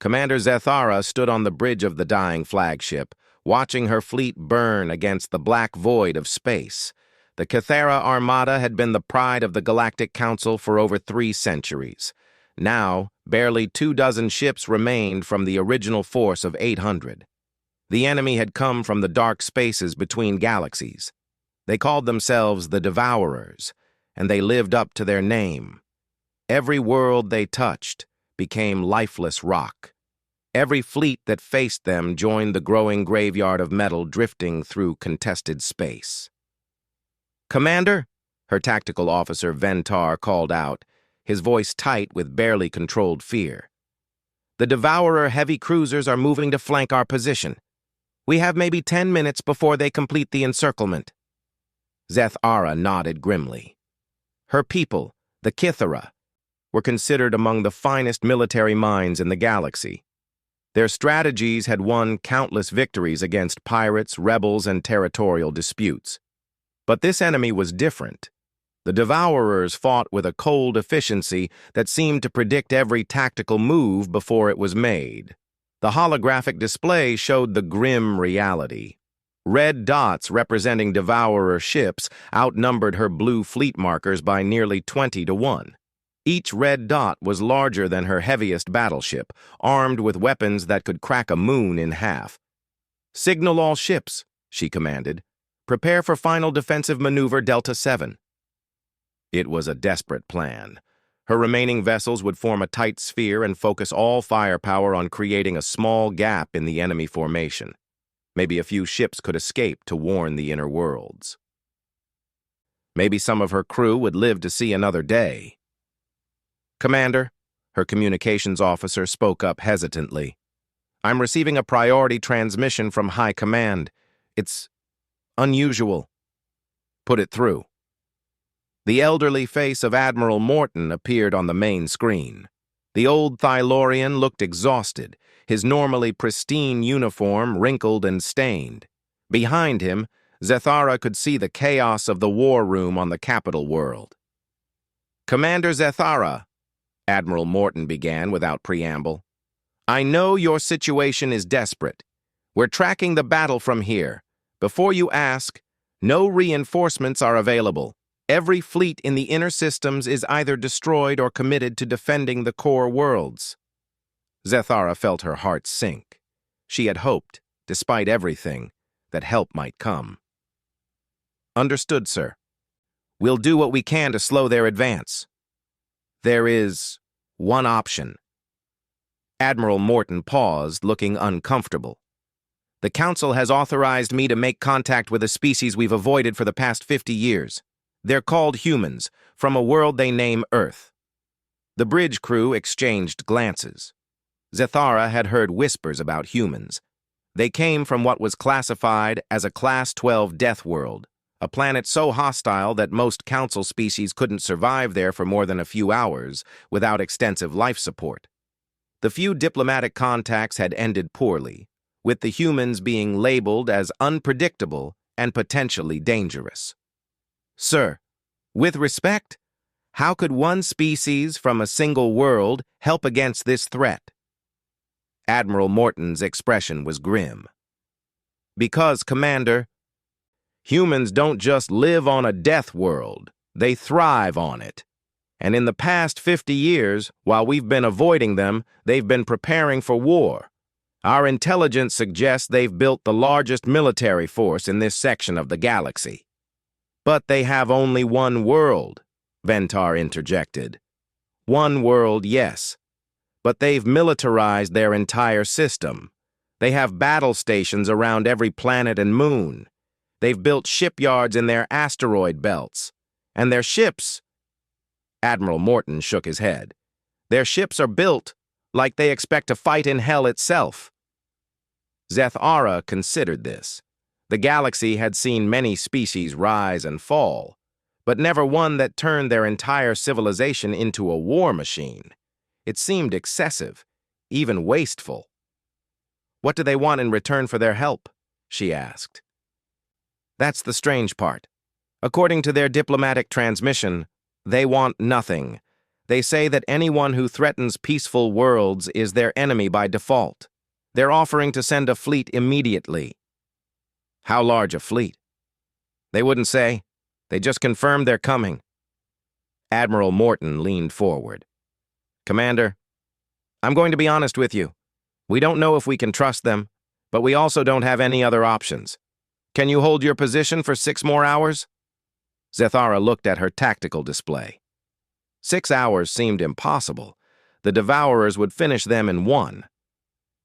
Commander Zethara stood on the bridge of the dying flagship, watching her fleet burn against the black void of space. The Cathera Armada had been the pride of the Galactic Council for over 3 centuries. Now, barely 24 ships remained from the original force of 800. The enemy had come from the dark spaces between galaxies. They called themselves the Devourers, and they lived up to their name. Every world they touched became lifeless rock. Every fleet that faced them joined the growing graveyard of metal drifting through contested space. "Commander," her tactical officer Ventar called out, his voice tight with barely controlled fear. "The Devourer heavy cruisers are moving to flank our position. We have maybe 10 minutes before they complete the encirclement." Zethara nodded grimly. Her people, the Kithara, were considered among the finest military minds in the galaxy. Their strategies had won countless victories against pirates, rebels, and territorial disputes. But this enemy was different. The Devourers fought with a cold efficiency that seemed to predict every tactical move before it was made. The holographic display showed the grim reality. Red dots representing Devourer ships outnumbered her blue fleet markers by nearly 20-1. Each red dot was larger than her heaviest battleship, armed with weapons that could crack a moon in half. "Signal all ships," she commanded. "Prepare for final defensive maneuver Delta 7. It was a desperate plan. Her remaining vessels would form a tight sphere and focus all firepower on creating a small gap in the enemy formation. Maybe a few ships could escape to warn the inner worlds. Maybe some of her crew would live to see another day. "Commander," her communications officer spoke up hesitantly. "I'm receiving a priority transmission from High Command. It's unusual." "Put it through." The elderly face of Admiral Morton appeared on the main screen. The old Thylorian looked exhausted, his normally pristine uniform wrinkled and stained. Behind him, Zethara could see the chaos of the war room on the capital world. "Commander Zethara," Admiral Morton began without preamble, "I know your situation is desperate. We're tracking the battle from here. Before you ask, no reinforcements are available. Every fleet in the inner systems is either destroyed or committed to defending the core worlds." Zethara felt her heart sink. She had hoped, despite everything, that help might come. "Understood, sir. We'll do what we can to slow their advance. There is one option." Admiral Morton paused, looking uncomfortable. "The Council has authorized me to make contact with a species we've avoided for the past 50 years. They're called humans, from a world they name Earth." The bridge crew exchanged glances. Zethara had heard whispers about humans. They came from what was classified as a Class 12 death world, a planet so hostile that most Council species couldn't survive there for more than a few hours without extensive life support. The few diplomatic contacts had ended poorly, with the humans being labeled as unpredictable and potentially dangerous. "Sir, with respect, how could one species from a single world help against this threat?" Admiral Morton's expression was grim. "Because, Commander, humans don't just live on a death world, they thrive on it. And in the past 50 years, while we've been avoiding them, they've been preparing for war. Our intelligence suggests they've built the largest military force in this section of the galaxy." "But they have only one world," Ventar interjected. "One world, yes. But they've militarized their entire system. They have battle stations around every planet and moon. They've built shipyards in their asteroid belts. And their ships—" Admiral Morton shook his head. "Their ships are built like they expect to fight in hell itself." Zethara considered this. The galaxy had seen many species rise and fall, but never one that turned their entire civilization into a war machine. It seemed excessive, even wasteful. "What do they want in return for their help?" she asked. "That's the strange part. According to their diplomatic transmission, they want nothing. They say that anyone who threatens peaceful worlds is their enemy by default. They're offering to send a fleet immediately. How large a fleet? They wouldn't say. They just confirmed they're coming. Admiral Morton leaned forward. Commander, I'm going to be honest with you. We don't know if we can trust them, but we also don't have any other options. Can you hold your position for 6 more hours? Zethara looked at her tactical display. 6 hours seemed impossible. The Devourers would finish them in 1.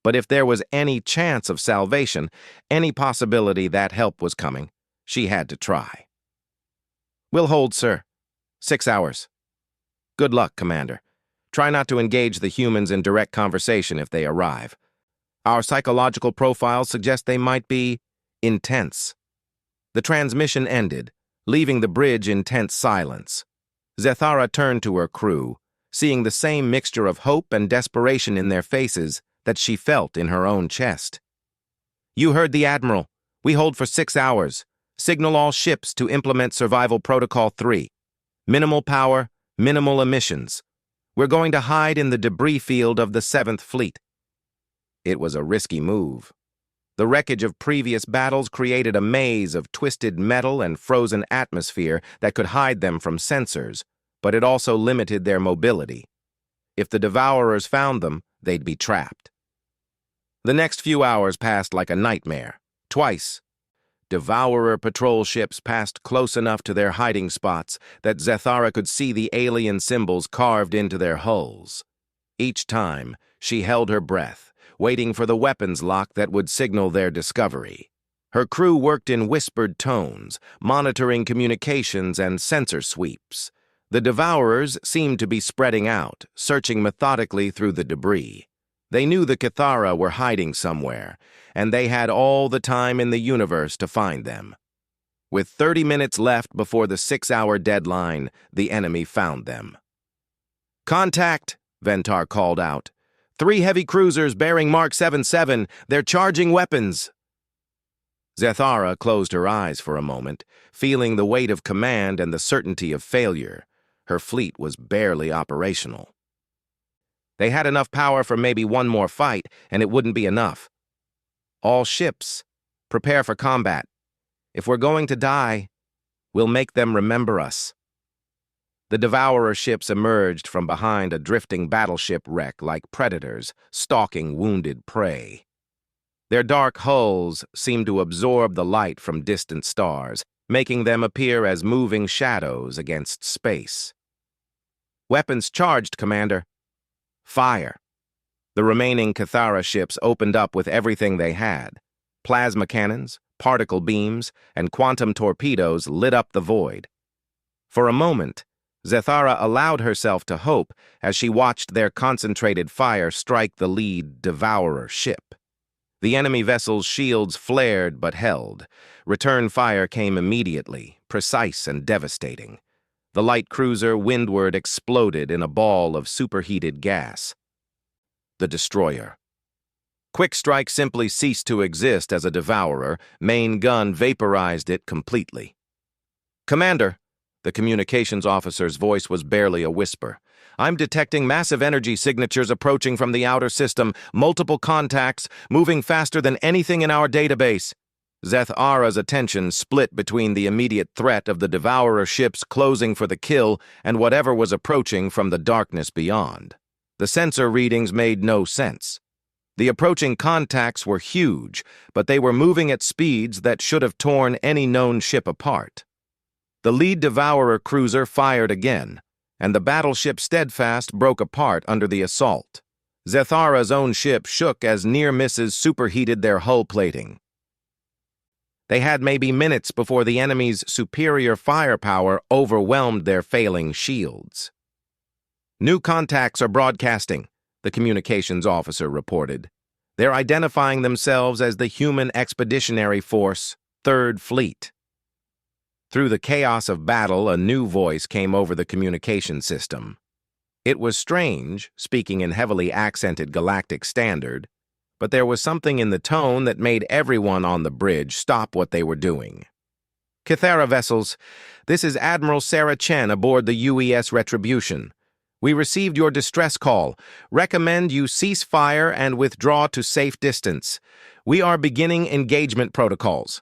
But if there was any chance of salvation, any possibility that help was coming, she had to try. We'll hold, sir. 6 hours. Good luck, Commander. Try not to engage the humans in direct conversation if they arrive. Our psychological profiles suggest they might be intense. The transmission ended, leaving the bridge in tense silence. Zethara turned to her crew, seeing the same mixture of hope and desperation in their faces that she felt in her own chest. You heard the Admiral. We hold for 6 hours. Signal all ships to implement Survival Protocol 3. Minimal power, minimal emissions. We're going to hide in the debris field of the 7th Fleet. It was a risky move. The wreckage of previous battles created a maze of twisted metal and frozen atmosphere that could hide them from sensors, but it also limited their mobility. If the Devourers found them, they'd be trapped. The next few hours passed like a nightmare. Twice, Devourer patrol ships passed close enough to their hiding spots that Zethara could see the alien symbols carved into their hulls. Each time, she held her breath, waiting for the weapons lock that would signal their discovery. Her crew worked in whispered tones, monitoring communications and sensor sweeps. The Devourers seemed to be spreading out, searching methodically through the debris. They knew the Cathara were hiding somewhere, and they had all the time in the universe to find them. With 30 minutes left before the 6-hour deadline, the enemy found them. Contact, Ventar called out. 3 heavy cruisers bearing Mark 77. They're charging weapons. Zethara closed her eyes for a moment, feeling the weight of command and the certainty of failure. Her fleet was barely operational. They had enough power for maybe one more fight, and it wouldn't be enough. All ships, prepare for combat. If we're going to die, we'll make them remember us. The Devourer ships emerged from behind a drifting battleship wreck like predators stalking wounded prey. Their dark hulls seemed to absorb the light from distant stars, making them appear as moving shadows against space. Weapons charged, Commander. Fire. The remaining Cathara ships opened up with everything they had. Plasma cannons, particle beams, and quantum torpedoes lit up the void. For a moment, Zethara allowed herself to hope as she watched their concentrated fire strike the lead Devourer ship. The enemy vessel's shields flared but held. Return fire came immediately, precise and devastating. The light cruiser windward exploded in a ball of superheated gas. The destroyer. Quick Strike simply ceased to exist as a Devourer. Main gun vaporized it completely. Commander, the communications officer's voice was barely a whisper. I'm detecting massive energy signatures approaching from the outer system, multiple contacts, moving faster than anything in our database. Zethara's attention split between the immediate threat of the Devourer ships closing for the kill and whatever was approaching from the darkness beyond. The sensor readings made no sense. The approaching contacts were huge, but they were moving at speeds that should have torn any known ship apart. The lead Devourer cruiser fired again, and the battleship Steadfast broke apart under the assault. Zethara's own ship shook as near misses superheated their hull plating. They had maybe minutes before the enemy's superior firepower overwhelmed their failing shields. New contacts are broadcasting, the communications officer reported. They're identifying themselves as the Human Expeditionary Force, 3rd Fleet. Through the chaos of battle, a new voice came over the communication system. It was strange, speaking in heavily accented galactic standard, but there was something in the tone that made everyone on the bridge stop what they were doing. Cathara vessels, this is Admiral Sarah Chen aboard the UES Retribution. We received your distress call. Recommend you cease fire and withdraw to safe distance. We are beginning engagement protocols."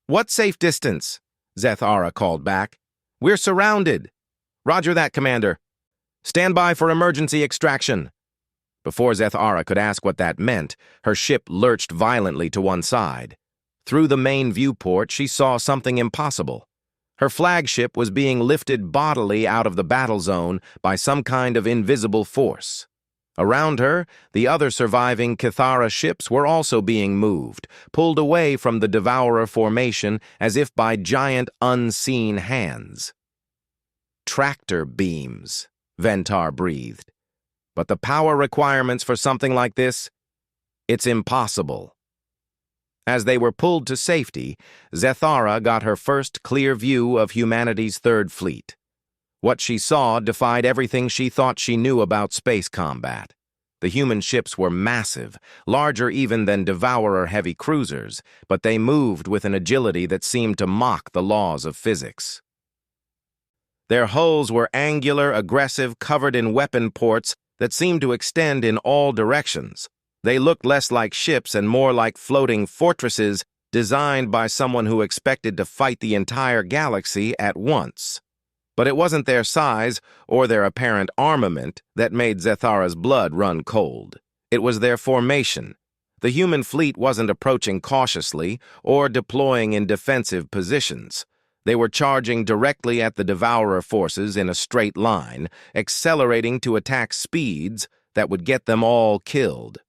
"What safe distance?" Zethara called back. "We're surrounded." "Roger that, Commander. Stand by for emergency extraction." Before Zethara could ask what that meant, her ship lurched violently to one side. Through the main viewport, she saw something impossible. Her flagship was being lifted bodily out of the battle zone by some kind of invisible force. Around her, the other surviving Cathara ships were also being moved, pulled away from the Devourer formation as if by giant unseen hands. "Tractor beams," Ventar breathed. "But the power requirements for something like this? It's impossible." As they were pulled to safety, Zethara got her first clear view of humanity's Third Fleet. What she saw defied everything she thought she knew about space combat. The human ships were massive, larger even than Devourer heavy cruisers, but they moved with an agility that seemed to mock the laws of physics. Their hulls were angular, aggressive, covered in weapon ports that seemed to extend in all directions. They looked less like ships and more like floating fortresses designed by someone who expected to fight the entire galaxy at once. But it wasn't their size or their apparent armament that made Zethara's blood run cold. It was their formation. The human fleet wasn't approaching cautiously or deploying in defensive positions. They were charging directly at the Devourer forces in a straight line, accelerating to attack speeds that would get them all killed.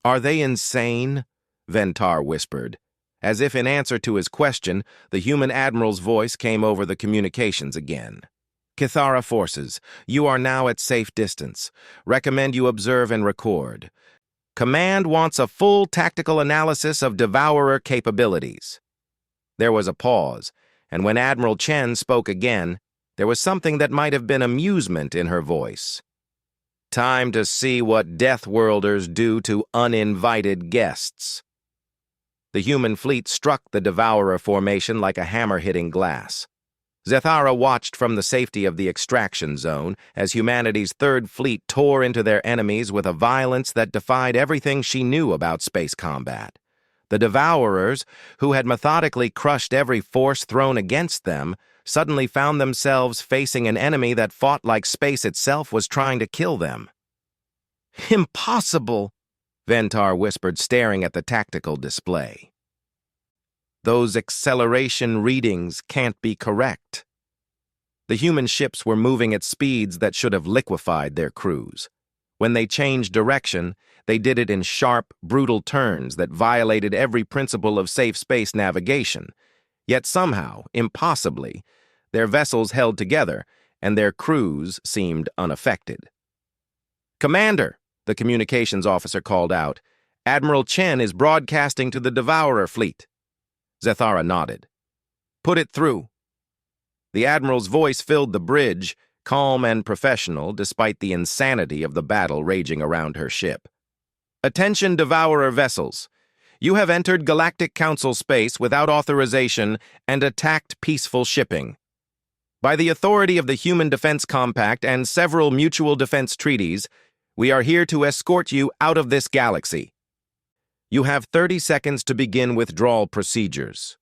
"Are they insane?" Ventar whispered. As if in answer to his question, the human admiral's voice came over the communications again. "Cathara forces, you are now at safe distance. Recommend you observe and record. Command wants a full tactical analysis of Devourer capabilities." There was a pause, and when Admiral Chen spoke again, there was something that might have been amusement in her voice. "Time to see what Deathworlders do to uninvited guests." The human fleet struck the Devourer formation like a hammer hitting glass. Zethara watched from the safety of the extraction zone as humanity's Third Fleet tore into their enemies with a violence that defied everything she knew about space combat. The Devourers, who had methodically crushed every force thrown against them, suddenly found themselves facing an enemy that fought like space itself was trying to kill them. "Impossible," Ventar whispered, staring at the tactical display. "Those acceleration readings can't be correct." The human ships were moving at speeds that should have liquefied their crews. When they changed direction, they did it in sharp, brutal turns that violated every principle of safe space navigation. Yet somehow, impossibly, their vessels held together and their crews seemed unaffected. "Commander," the communications officer called out, "Admiral Chen is broadcasting to the Devourer fleet." Zethara nodded. "Put it through." The Admiral's voice filled the bridge, calm and professional despite the insanity of the battle raging around her ship. "Attention Devourer vessels. You have entered Galactic Council space without authorization and attacked peaceful shipping. By the authority of the Human Defense Compact and several mutual defense treaties, we are here to escort you out of this galaxy. You have 30 seconds to begin withdrawal procedures."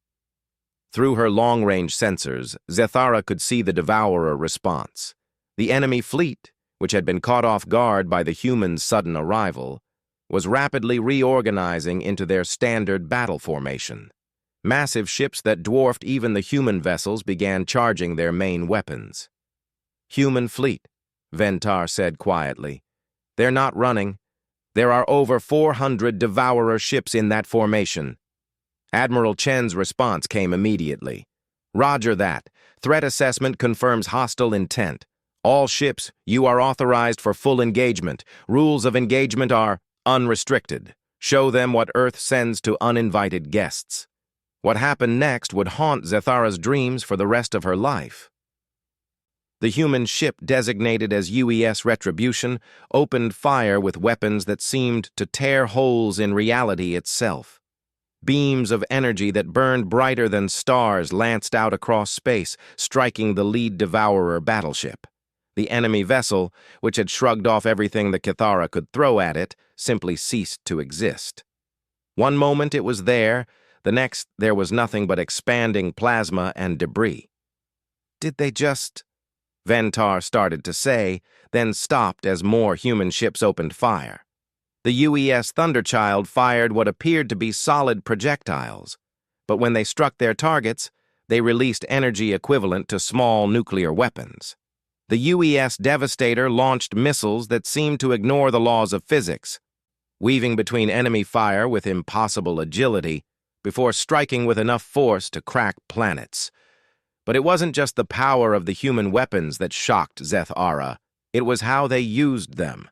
Through her long-range sensors, Zethara could see the Devourer response. The enemy fleet, which had been caught off guard by the humans' sudden arrival, was rapidly reorganizing into their standard battle formation. Massive ships that dwarfed even the human vessels began charging their main weapons. "Human fleet," Ventar said quietly. "They're not running. There are over 400 Devourer ships in that formation." Admiral Chen's response came immediately. "Roger that. Threat assessment confirms hostile intent. All ships, you are authorized for full engagement. Rules of engagement are unrestricted. Show them what Earth sends to uninvited guests." What happened next would haunt Zethara's dreams for the rest of her life. The human ship designated as UES Retribution opened fire with weapons that seemed to tear holes in reality itself. Beams of energy that burned brighter than stars lanced out across space, striking the lead Devourer battleship. The enemy vessel, which had shrugged off everything the Cathara could throw at it, simply ceased to exist. One moment it was there, the next there was nothing but expanding plasma and debris. Did they just... Ventar started to say, then stopped as more human ships opened fire. The UES Thunderchild fired what appeared to be solid projectiles, but when they struck their targets, they released energy equivalent to small nuclear weapons. The UES Devastator launched missiles that seemed to ignore the laws of physics, weaving between enemy fire with impossible agility before striking with enough force to crack planets. But it wasn't just the power of the human weapons that shocked Zeth Ara. It was how they used them.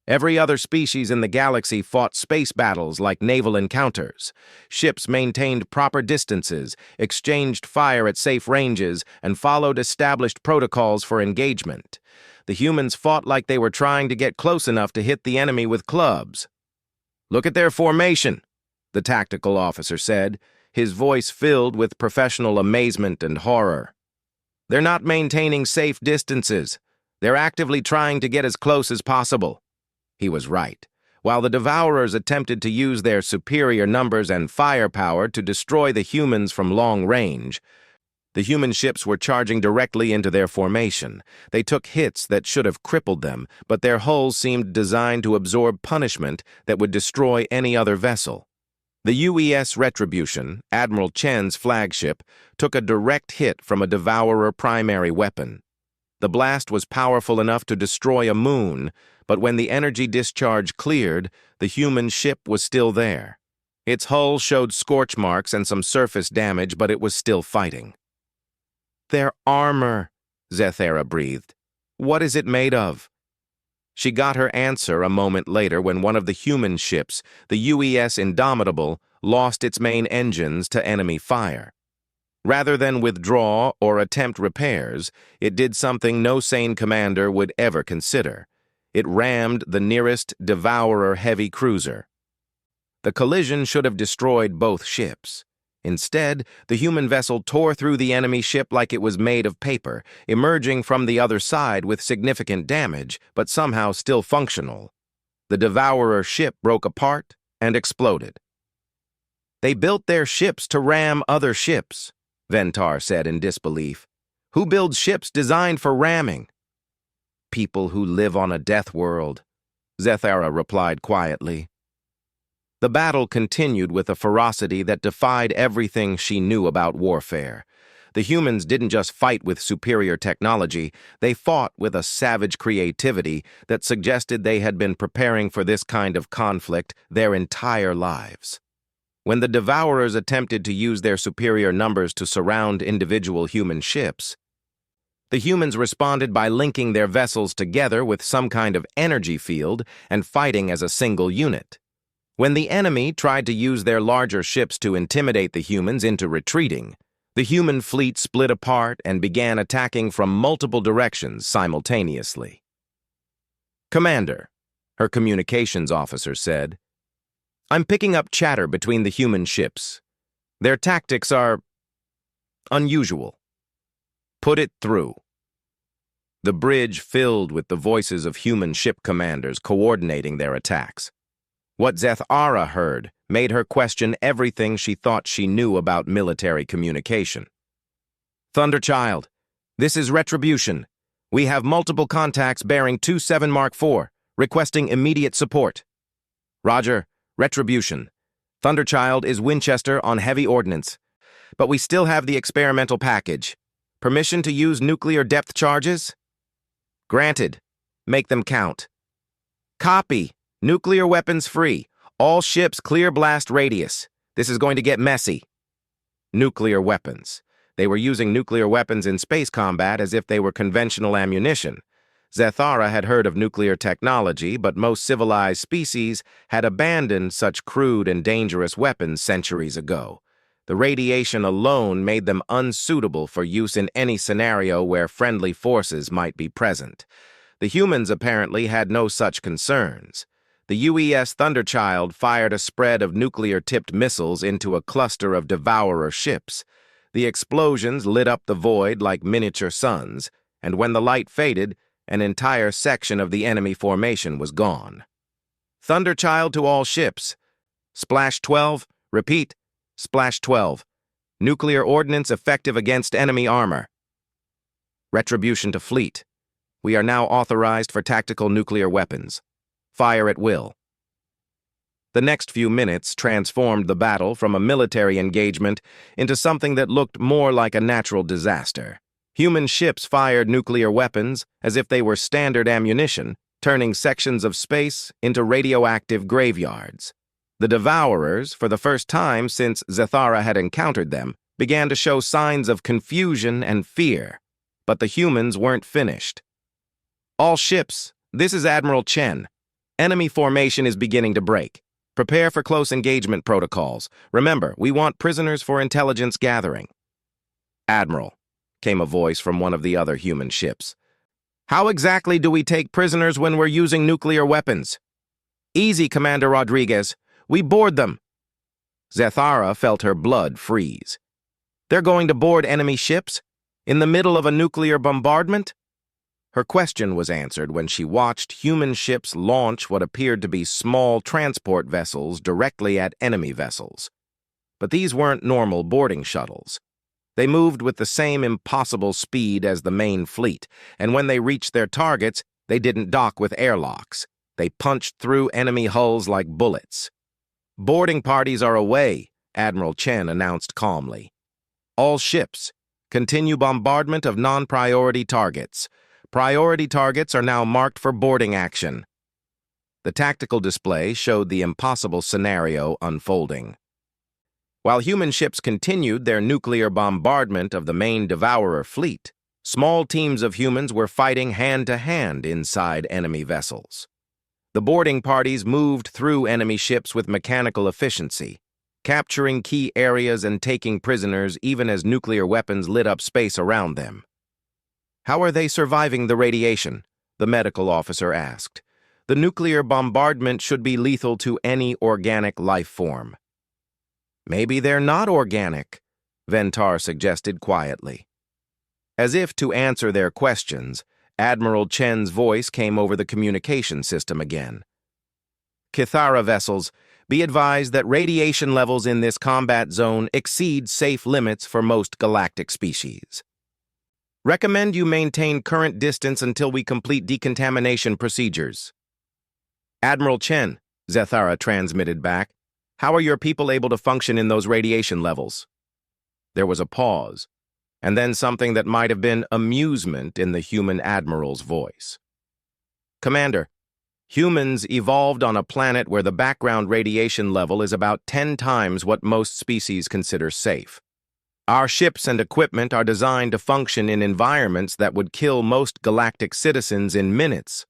Every other species in the galaxy fought space battles like naval encounters. Ships maintained proper distances, exchanged fire at safe ranges, and followed established protocols for engagement. The humans fought like they were trying to get close enough to hit the enemy with clubs. "Look at their formation," the tactical officer said, his voice filled with professional amazement and horror. "They're not maintaining safe distances. They're actively trying to get as close as possible." He was right. While the Devourers attempted to use their superior numbers and firepower to destroy the humans from long range, the human ships were charging directly into their formation. They took hits that should have crippled them, but their hulls seemed designed to absorb punishment that would destroy any other vessel. The UES Retribution, Admiral Chen's flagship, took a direct hit from a Devourer primary weapon. The blast was powerful enough to destroy a moon, but when the energy discharge cleared, the human ship was still there. Its hull showed scorch marks and some surface damage, but it was still fighting. "Their armor," Zeth Ara breathed. "What is it made of?" She got her answer a moment later when one of the human ships, the UES Indomitable, lost its main engines to enemy fire. Rather than withdraw or attempt repairs, it did something no sane commander would ever consider. It rammed the nearest Devourer heavy cruiser. The collision should have destroyed both ships. Instead, the human vessel tore through the enemy ship like it was made of paper, emerging from the other side with significant damage, but somehow still functional. The Devourer ship broke apart and exploded. "They built their ships to ram other ships," Ventar said in disbelief. "Who builds ships designed for ramming?" "People who live on a death world," Zeth Ara replied quietly. The battle continued with a ferocity that defied everything she knew about warfare. The humans didn't just fight with superior technology, they fought with a savage creativity that suggested they had been preparing for this kind of conflict their entire lives. When the Devourers attempted to use their superior numbers to surround individual human ships, the humans responded by linking their vessels together with some kind of energy field and fighting as a single unit. When the enemy tried to use their larger ships to intimidate the humans into retreating, the human fleet split apart and began attacking from multiple directions simultaneously. "Commander," her communications officer said, "I'm picking up chatter between the human ships. Their tactics are unusual. Put it through." The bridge filled with the voices of human ship commanders coordinating their attacks. What Zeth Ara heard made her question everything she thought she knew about military communication. "Thunderchild, this is Retribution. We have multiple contacts bearing 27 Mark IV, requesting immediate support." "Roger, Retribution. Thunderchild is Winchester on heavy ordnance, but we still have the experimental package. Permission to use nuclear depth charges?" "Granted. Make them count." "Copy. Nuclear weapons free. All ships clear blast radius. This is going to get messy." Nuclear weapons. They were using nuclear weapons in space combat as if they were conventional ammunition. Zeth Ara had heard of nuclear technology, but most civilized species had abandoned such crude and dangerous weapons centuries ago. The radiation alone made them unsuitable for use in any scenario where friendly forces might be present. The humans apparently had no such concerns. The UES Thunderchild fired a spread of nuclear-tipped missiles into a cluster of Devourer ships. The explosions lit up the void like miniature suns, and when the light faded, An entire section of the enemy formation was gone. Thunderchild to all ships. Splash 12, repeat, Splash 12. Nuclear ordnance effective against enemy armor. Retribution to fleet. We are now authorized for tactical nuclear weapons. Fire at will. The next few minutes transformed the battle from a military engagement into something that looked more like a natural disaster. Human ships fired nuclear weapons as if they were standard ammunition, turning sections of space into radioactive graveyards. The Devourers, for the first time since Zathara had encountered them, began to show signs of confusion and fear. But the humans weren't finished. All ships, this is Admiral Chen. Enemy formation is beginning to break. Prepare for close engagement protocols. Remember, we want prisoners for intelligence gathering. Admiral, came a voice from one of the other human ships. How exactly do we take prisoners when we're using nuclear weapons? Easy, Commander Rodriguez. We board them. Zathara felt her blood freeze. They're going to board enemy ships? In the middle of a nuclear bombardment? Her question was answered when she watched human ships launch what appeared to be small transport vessels directly at enemy vessels. But these weren't normal boarding shuttles. They moved with the same impossible speed as the main fleet, and when they reached their targets, they didn't dock with airlocks. They punched through enemy hulls like bullets. Boarding parties are away, Admiral Chen announced calmly. All ships, continue bombardment of non-priority targets. Priority targets are now marked for boarding action. The tactical display showed the impossible scenario unfolding. While human ships continued their nuclear bombardment of the main Devourer fleet, small teams of humans were fighting hand-to-hand inside enemy vessels. The boarding parties moved through enemy ships with mechanical efficiency, capturing key areas and taking prisoners even as nuclear weapons lit up space around them. How are they surviving the radiation? The medical officer asked. The nuclear bombardment should be lethal to any organic life form. Maybe they're not organic, Ventar suggested quietly. As if to answer their questions, Admiral Chen's voice came over the communication system again. Kithara vessels, be advised that radiation levels in this combat zone exceed safe limits for most galactic species. Recommend you maintain current distance until we complete decontamination procedures. Admiral Chen, Zathara transmitted back, how are your people able to function in those radiation levels? There was a pause, and then something that might have been amusement in the human admiral's voice. Commander, humans evolved on a planet where the background radiation level is about 10 times what most species consider safe. Our ships and equipment are designed to function in environments that would kill most galactic citizens in minutes.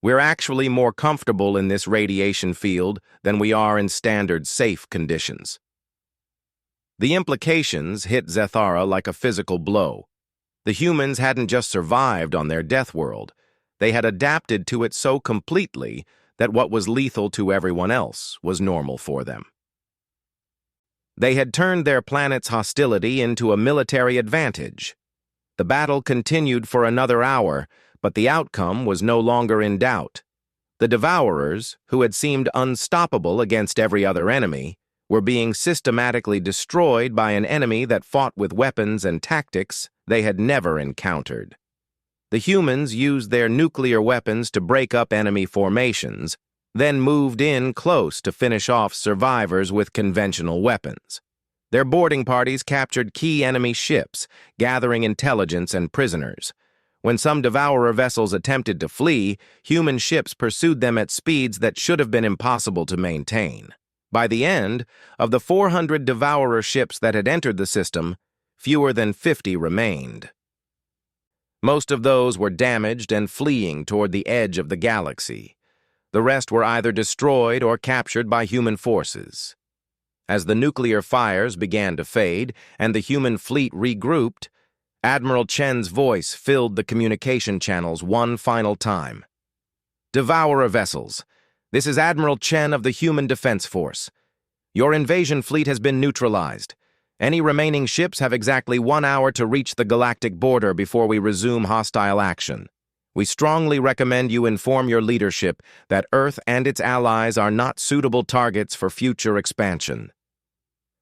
We're actually more comfortable in this radiation field than we are in standard safe conditions. The implications hit Zathara like a physical blow. The humans hadn't just survived on their death world. They had adapted to it so completely that what was lethal to everyone else was normal for them. They had turned their planet's hostility into a military advantage. The battle continued for another hour, but the outcome was no longer in doubt. The Devourers, who had seemed unstoppable against every other enemy, were being systematically destroyed by an enemy that fought with weapons and tactics they had never encountered. The humans used their nuclear weapons to break up enemy formations, then moved in close to finish off survivors with conventional weapons. Their boarding parties captured key enemy ships, gathering intelligence and prisoners. When some Devourer vessels attempted to flee, human ships pursued them at speeds that should have been impossible to maintain. By the end, of the 400 Devourer ships that had entered the system, fewer than 50 remained. Most of those were damaged and fleeing toward the edge of the galaxy. The rest were either destroyed or captured by human forces. As the nuclear fires began to fade and the human fleet regrouped, Admiral Chen's voice filled the communication channels one final time. Devourer vessels, this is Admiral Chen of the Human Defense Force. Your invasion fleet has been neutralized. Any remaining ships have exactly 1 hour to reach the galactic border before we resume hostile action. We strongly recommend you inform your leadership that Earth and its allies are not suitable targets for future expansion.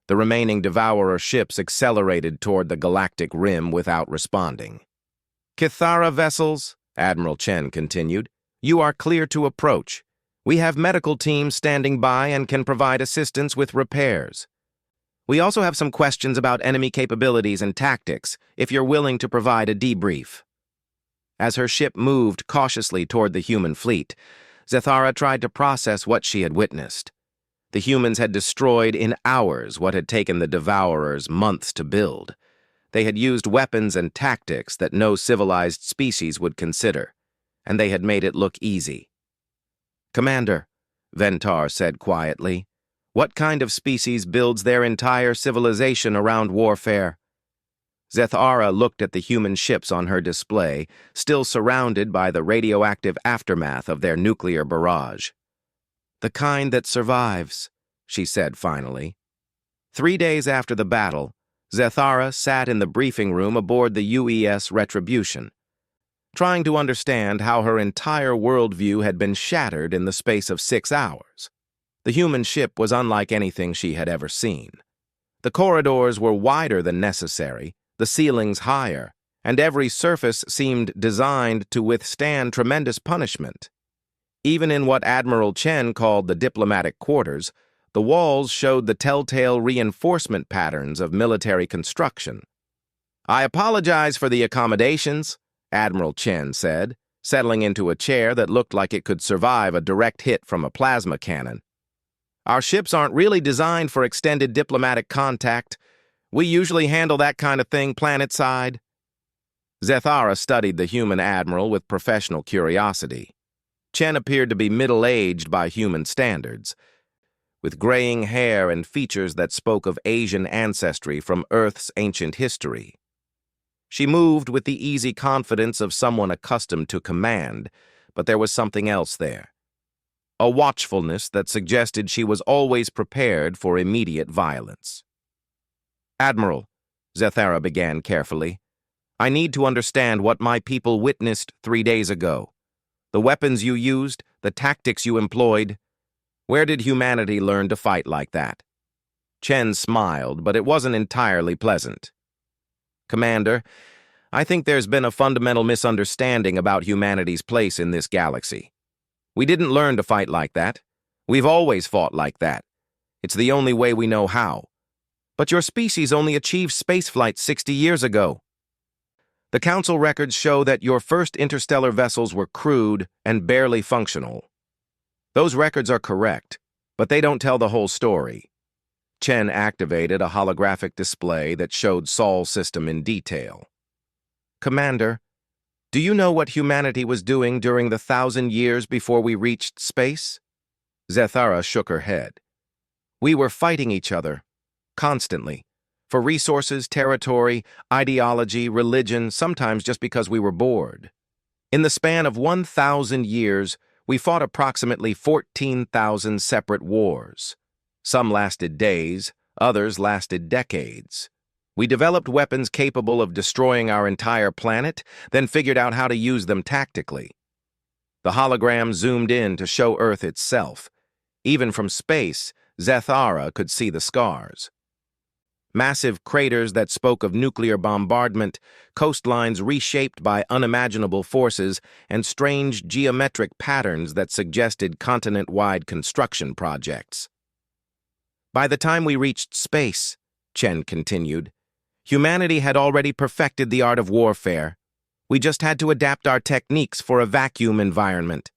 The remaining Devourer ships accelerated toward the galactic rim without responding. Kithara vessels, Admiral Chen continued, you are clear to approach. We have medical teams standing by and can provide assistance with repairs. We also have some questions about enemy capabilities and tactics, if you're willing to provide a debrief. As her ship moved cautiously toward the human fleet, Zethara tried to process what she had witnessed. The humans had destroyed in hours what had taken the Devourers months to build. They had used weapons and tactics that no civilized species would consider, and they had made it look easy. Commander, Ventar said quietly, what kind of species builds their entire civilization around warfare? Zethara looked at the human ships on her display, still surrounded by the radioactive aftermath of their nuclear barrage. The kind that survives, she said finally. 3 days after the battle, Zethara sat in the briefing room aboard the UES Retribution, trying to understand how her entire worldview had been shattered in the space of 6 hours. The human ship was unlike anything she had ever seen. The corridors were wider than necessary, the ceilings higher, and every surface seemed designed to withstand tremendous punishment. Even in what Admiral Chen called the diplomatic quarters, the walls showed the telltale reinforcement patterns of military construction. I apologize for the accommodations, Admiral Chen said, settling into a chair that looked like it could survive a direct hit from a plasma cannon. Our ships aren't really designed for extended diplomatic contact. We usually handle that kind of thing planet-side. Zethara studied the human admiral with professional curiosity. Chen appeared to be middle-aged by human standards, with graying hair and features that spoke of Asian ancestry from Earth's ancient history. She moved with the easy confidence of someone accustomed to command, but there was something else there. A watchfulness that suggested she was always prepared for immediate violence. Admiral, Zethara began carefully, I need to understand what my people witnessed 3 days ago. The weapons you used, the tactics you employed. Where did humanity learn to fight like that? Chen smiled, but it wasn't entirely pleasant. Commander, I think there's been a fundamental misunderstanding about humanity's place in this galaxy. We didn't learn to fight like that. We've always fought like that. It's the only way we know how. But your species only achieved spaceflight 60 years ago. The Council records show that your first interstellar vessels were crude and barely functional. Those records are correct, but they don't tell the whole story. Chen activated a holographic display that showed Sol's system in detail. Commander, do you know what humanity was doing during the 1,000 years before we reached space? Zethara shook her head. We were fighting each other, constantly, for resources, territory, ideology, religion, sometimes just because we were bored. In the span of 1,000 years, we fought approximately 14,000 separate wars. Some lasted days, others lasted decades. We developed weapons capable of destroying our entire planet, then figured out how to use them tactically. The hologram zoomed in to show Earth itself. Even from space, Zethara could see the scars. Massive craters that spoke of nuclear bombardment, coastlines reshaped by unimaginable forces, and strange geometric patterns that suggested continent-wide construction projects. By the time we reached space, Chen continued, humanity had already perfected the art of warfare. We just had to adapt our techniques for a vacuum environment.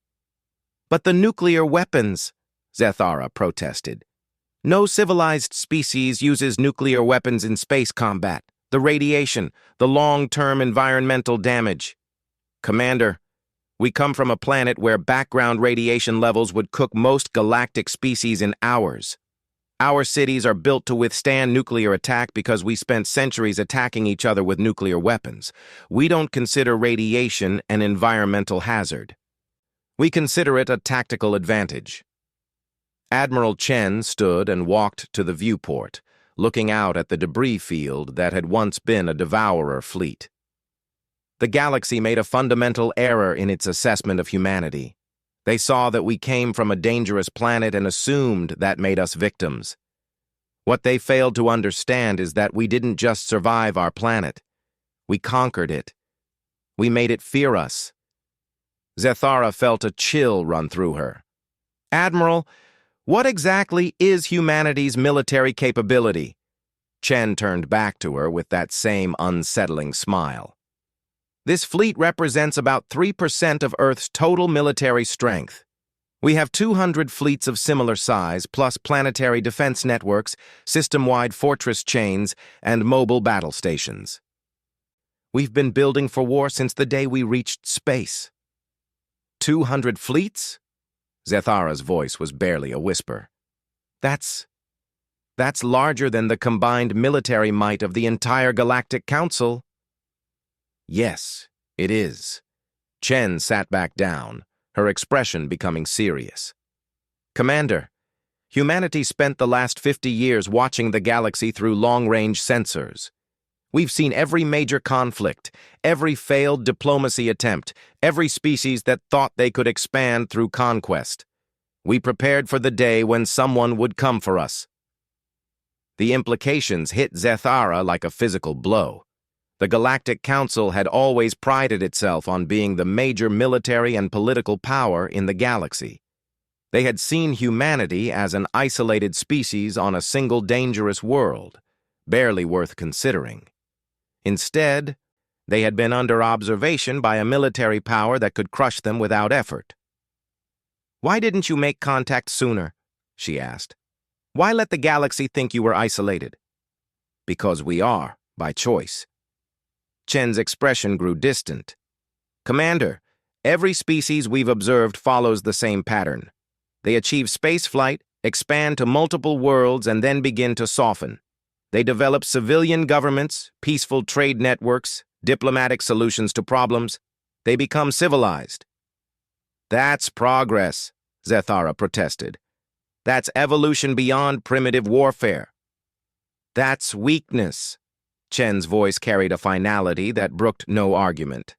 But the nuclear weapons, Zethara protested. No civilized species uses nuclear weapons in space combat. The radiation, the long-term environmental damage. Commander, we come from a planet where background radiation levels would cook most galactic species in hours. Our cities are built to withstand nuclear attack because we spent centuries attacking each other with nuclear weapons. We don't consider radiation an environmental hazard. We consider it a tactical advantage. Admiral Chen stood and walked to the viewport, looking out at the debris field that had once been a Devourer fleet. The galaxy made a fundamental error in its assessment of humanity. They saw that we came from a dangerous planet and assumed that made us victims. What they failed to understand is that we didn't just survive our planet. We conquered it. We made it fear us. Zethara felt a chill run through her. Admiral, what exactly is humanity's military capability? Chen turned back to her with that same unsettling smile. This fleet represents about 3% of Earth's total military strength. We have 200 fleets of similar size, plus planetary defense networks, system-wide fortress chains, and mobile battle stations. We've been building for war since the day we reached space. 200 fleets? Zethara's voice was barely a whisper. That's larger than the combined military might of the entire Galactic Council. Yes, it is. Chen sat back down, her expression becoming serious. Commander, humanity spent the last 50 years watching the galaxy through long-range sensors. We've seen every major conflict, every failed diplomacy attempt, every species that thought they could expand through conquest. We prepared for the day when someone would come for us. The implications hit Zethara like a physical blow. The Galactic Council had always prided itself on being the major military and political power in the galaxy. They had seen humanity as an isolated species on a single dangerous world, barely worth considering. Instead, they had been under observation by a military power that could crush them without effort. "Why didn't you make contact sooner?" she asked. "Why let the galaxy think you were isolated?" "Because we are, by choice." Chen's expression grew distant. "Commander, every species we've observed follows the same pattern. They achieve spaceflight, expand to multiple worlds, and then begin to soften. They develop civilian governments, peaceful trade networks, diplomatic solutions to problems. They become civilized." "That's progress," Zethara protested. "That's evolution beyond primitive warfare." "That's weakness." Chen's voice carried a finality that brooked no argument.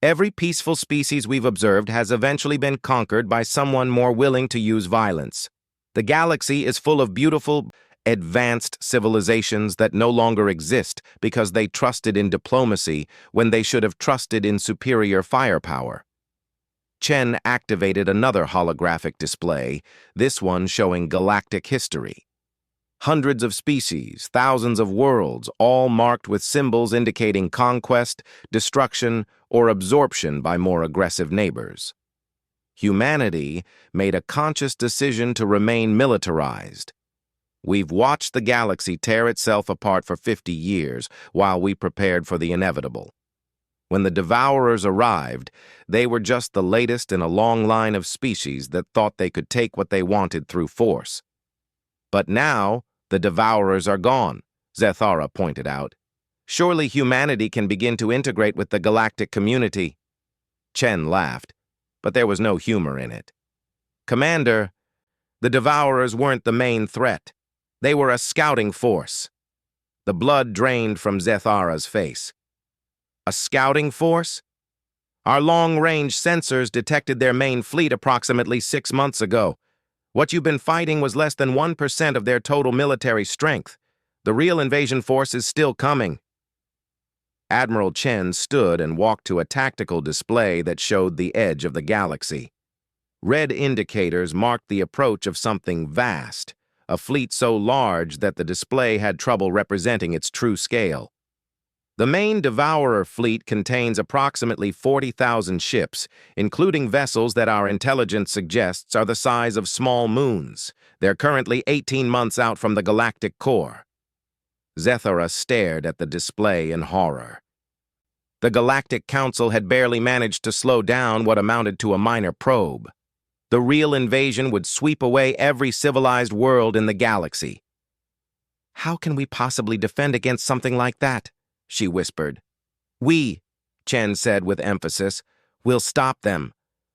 "Every peaceful species we've observed has eventually been conquered by someone more willing to use violence. The galaxy is full of beautiful, advanced civilizations that no longer exist because they trusted in diplomacy when they should have trusted in superior firepower." Chen activated another holographic display, this one showing galactic history. Hundreds of species, thousands of worlds, all marked with symbols indicating conquest, destruction, or absorption by more aggressive neighbors. Humanity made a conscious decision to remain militarized. We've watched the galaxy tear itself apart for 50 years while we prepared for the inevitable. When the Devourers arrived, they were just the latest in a long line of species that thought they could take what they wanted through force. But now, the Devourers are gone, Zethara pointed out. Surely humanity can begin to integrate with the galactic community. Chen laughed, but there was no humor in it. "Commander, the Devourers weren't the main threat. They were a scouting force." The blood drained from Zethara's face. "A scouting force? Our long-range sensors detected their main fleet approximately 6 months ago. What you've been fighting was less than 1% of their total military strength. The real invasion force is still coming." Admiral Chen stood and walked to a tactical display that showed the edge of the galaxy. Red indicators marked the approach of something vast, a fleet so large that the display had trouble representing its true scale. The main Devourer fleet contains approximately 40,000 ships, including vessels that our intelligence suggests are the size of small moons. They're currently 18 months out from the galactic core. Zethara stared at the display in horror. The Galactic Council had barely managed to slow down what amounted to a minor probe. The real invasion would sweep away every civilized world in the galaxy. "How can we possibly defend against something like that?" she whispered. "We," Chen said with emphasis, "will stop them,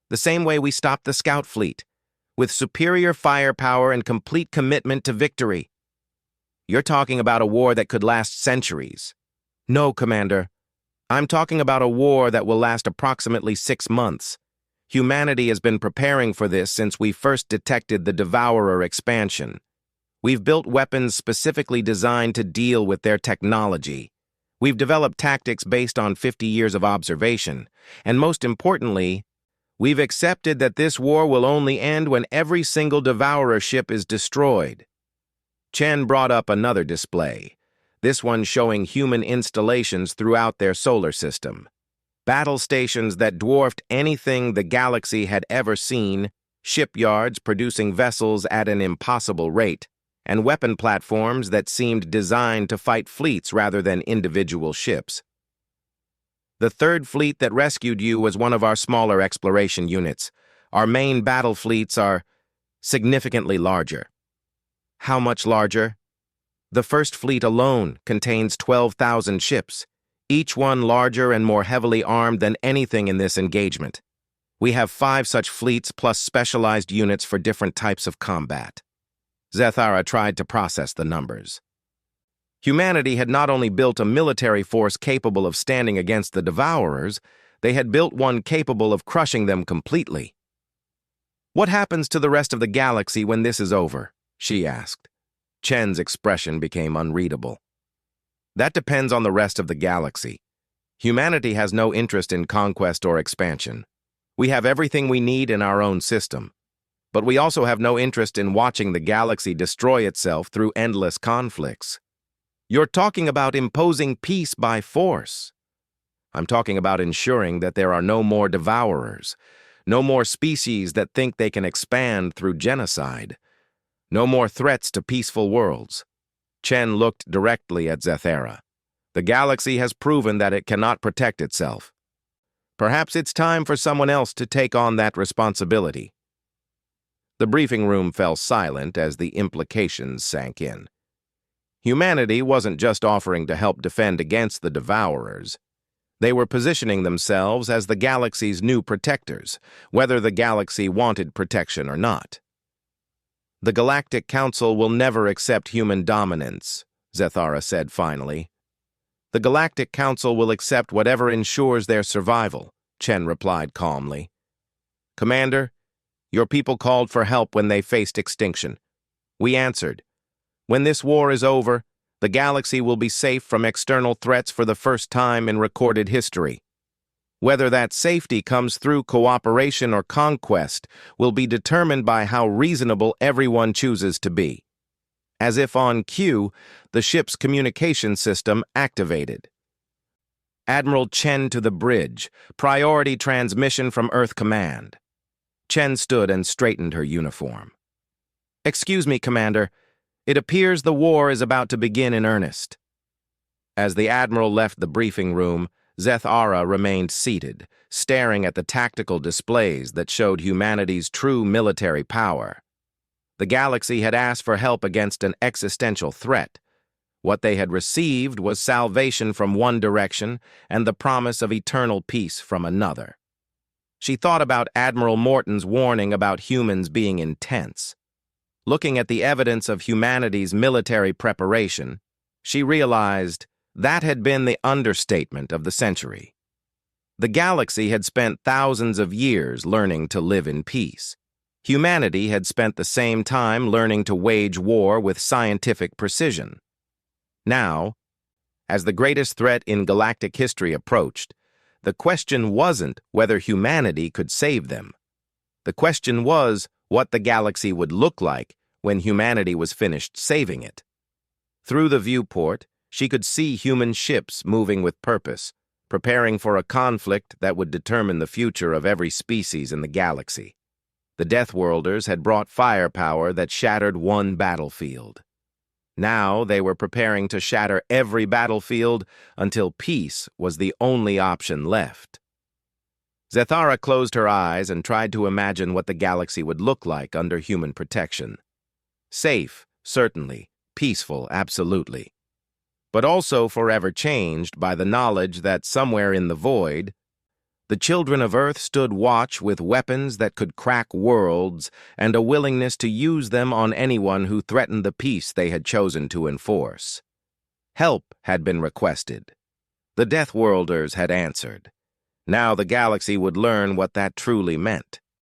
the same way we stopped the scout fleet, with superior firepower and complete commitment to victory." "You're talking about a war that could last centuries." "No, Commander. I'm talking about a war that will last approximately 6 months. Humanity has been preparing for this since we first detected the Devourer expansion. We've built weapons specifically designed to deal with their technology. We've developed tactics based on 50 years of observation. And most importantly, we've accepted that this war will only end when every single Devourer ship is destroyed. Chen brought up another display, this one showing human installations throughout their solar system. Battle stations that dwarfed anything the galaxy had ever seen, shipyards producing vessels at an impossible rate, and weapon platforms that seemed designed to fight fleets rather than individual ships. The third fleet that rescued you was one of our smaller exploration units. Our main battle fleets are significantly larger. How much larger? The first fleet alone contains 12,000 ships, each one larger and more heavily armed than anything in this engagement. We have 5 such fleets plus specialized units for different types of combat. Zethara tried to process the numbers. Humanity had not only built a military force capable of standing against the Devourers, they had built one capable of crushing them completely. What happens to the rest of the galaxy when this is over? She asked. Chen's expression became unreadable. That depends on the rest of the galaxy. Humanity has no interest in conquest or expansion. We have everything we need in our own system. But we also have no interest in watching the galaxy destroy itself through endless conflicts. You're talking about imposing peace by force. I'm talking about ensuring that there are no more Devourers, no more species that think they can expand through genocide, no more threats to peaceful worlds. Chen looked directly at Zethara. The galaxy has proven that it cannot protect itself. Perhaps it's time for someone else to take on that responsibility. The briefing room fell silent as the implications sank in. Humanity wasn't just offering to help defend against the Devourers. They were positioning themselves as the galaxy's new protectors, whether the galaxy wanted protection or not. The Galactic Council will never accept human dominance, Zethara said finally. The Galactic Council will accept whatever ensures their survival, Chen replied calmly. Commander, your people called for help when they faced extinction. We answered. When this war is over, the galaxy will be safe from external threats for the first time in recorded history. Whether that safety comes through cooperation or conquest will be determined by how reasonable everyone chooses to be. As if on cue, the ship's communication system activated. Admiral Chen to the bridge. Priority transmission from Earth Command. Chen stood and straightened her uniform. Excuse me, Commander. It appears the war is about to begin in earnest. As the Admiral left the briefing room, Zethara remained seated, staring at the tactical displays that showed humanity's true military power. The galaxy had asked for help against an existential threat. What they had received was salvation from one direction and the promise of eternal peace from another. She thought about Admiral Morton's warning about humans being intense. Looking at the evidence of humanity's military preparation, she realized that had been the understatement of the century. The galaxy had spent thousands of years learning to live in peace. Humanity had spent the same time learning to wage war with scientific precision. Now, as the greatest threat in galactic history approached, the question wasn't whether humanity could save them. The question was what the galaxy would look like when humanity was finished saving it. Through the viewport, she could see human ships moving with purpose, preparing for a conflict that would determine the future of every species in the galaxy. The Deathworlders had brought firepower that shattered one battlefield. Now they were preparing to shatter every battlefield until peace was the only option left. Zethara closed her eyes and tried to imagine what the galaxy would look like under human protection. Safe, certainly. Peaceful, absolutely. But also forever changed by the knowledge that somewhere in the void, the children of Earth stood watch with weapons that could crack worlds and a willingness to use them on anyone who threatened the peace they had chosen to enforce. Help had been requested. The Deathworlders had answered. Now the galaxy would learn what that truly meant.